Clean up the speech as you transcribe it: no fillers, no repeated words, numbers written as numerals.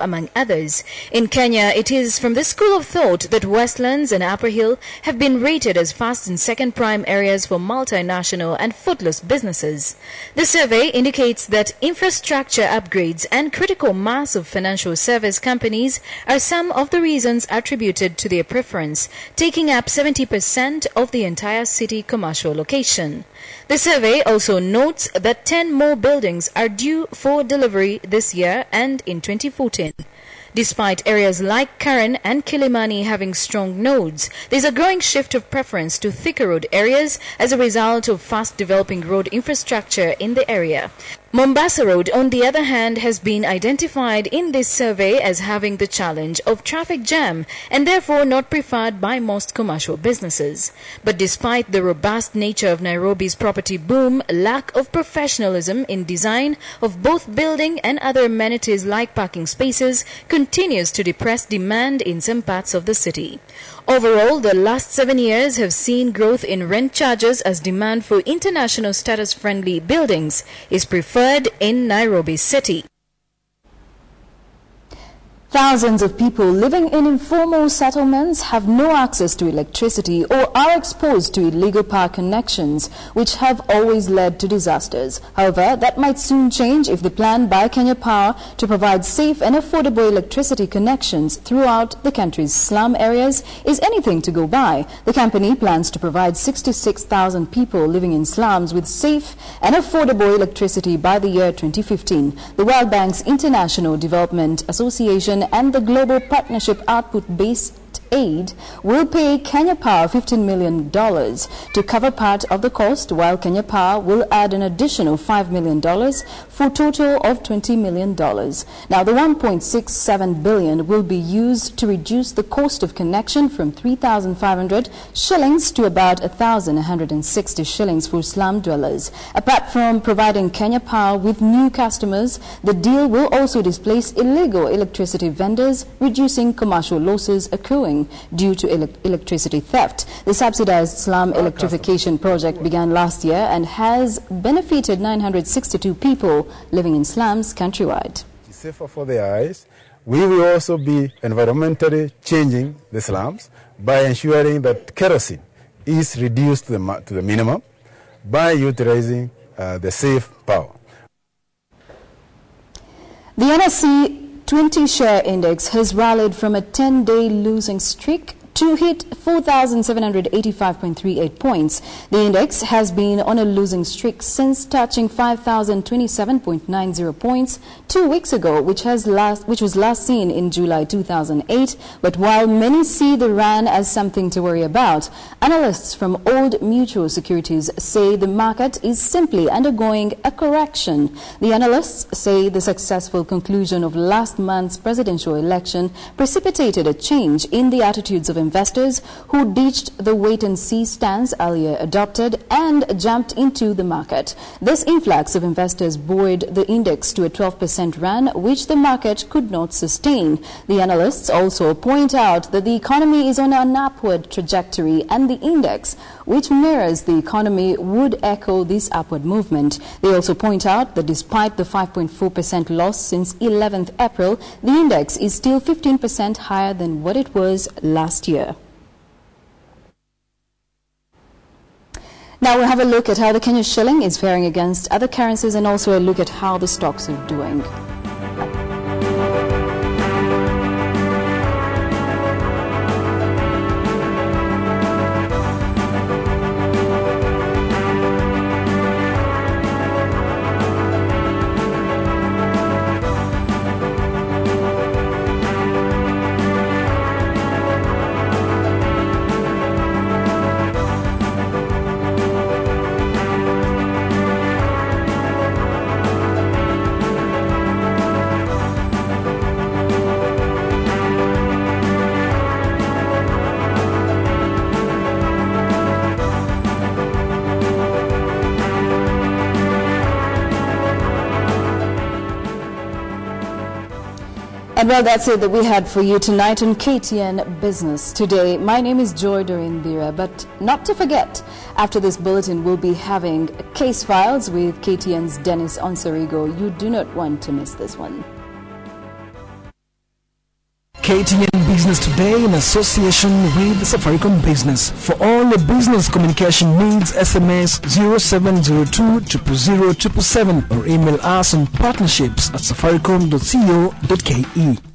among others. In Kenya, it is from this school of thought that Westlands and Upper Hill have been rated as first and second prime areas for multinational and footless businesses. The survey indicates that infrastructure upgrades and critical mass of financial service companies are some of the reasons attributed to their preference, taking up 70% of the entire city commercial location. The survey also notes that 10 more buildings are due for delivery this year and in 2014. Despite areas like Karen and Kilimani having strong nodes, there's a growing shift of preference to thicker road areas as a result of fast developing road infrastructure in the area. Mombasa Road, on the other hand, has been identified in this survey as having the challenge of traffic jam and therefore not preferred by most commercial businesses. But despite the robust nature of Nairobi's property boom, lack of professionalism in design of both building and other amenities like parking spaces continues to depress demand in some parts of the city. Overall, the last 7 years have seen growth in rent charges as demand for international status-friendly buildings is preferred in Nairobi City. Thousands of people living in informal settlements have no access to electricity or are exposed to illegal power connections, which have always led to disasters. However, that might soon change if the plan by Kenya Power to provide safe and affordable electricity connections throughout the country's slum areas is anything to go by. The company plans to provide 66,000 people living in slums with safe and affordable electricity by the year 2015. The World Bank's International Development Association and the Global Partnership Output-Based Aid will pay Kenya Power $15 million to cover part of the cost, while Kenya Power will add an additional $5 million for a total of $20 million. Now, the $1.67 billion will be used to reduce the cost of connection from 3,500 shillings to about 1,160 shillings for slum dwellers. Apart from providing Kenya Power with new customers, the deal will also displace illegal electricity vendors, reducing commercial losses accruing due to electricity theft. The subsidized slum electrification project began last year and has benefited 962 people living in slums countrywide. Safer for their eyes. We will also be environmentally changing the slums by ensuring that kerosene is reduced to the minimum by utilizing the safe power. The NSE 20 share index has rallied from a 10-day losing streak to hit 4,785.38 points. The index has been on a losing streak since touching 5,027.90 points 2 weeks ago, which was last seen in July 2008. But while many see the run as something to worry about, analysts from Old Mutual Securities say the market is simply undergoing a correction. The analysts say the successful conclusion of last month's presidential election precipitated a change in the attitudes of investors who ditched the wait-and-see stance earlier adopted and jumped into the market. This influx of investors buoyed the index to a 12% run, which the market could not sustain. The analysts also point out that the economy is on an upward trajectory and the index, which mirrors the economy, would echo this upward movement. They also point out that despite the 5.4% loss since 11th April, the index is still 15% higher than what it was last year. Now we'll have a look at how the Kenya shilling is faring against other currencies and also a look at how the stocks are doing. And well, that's it that we had for you tonight on KTN Business Today. My name is Joy Doreen Bira, but not to forget, after this bulletin, we'll be having case files with KTN's Dennis Onsarigo. You do not want to miss this one. KTN Business Today in association with Safaricom Business. For all the business communication needs, SMS 0702 000 777 or email us on partnerships@safaricom.co.ke.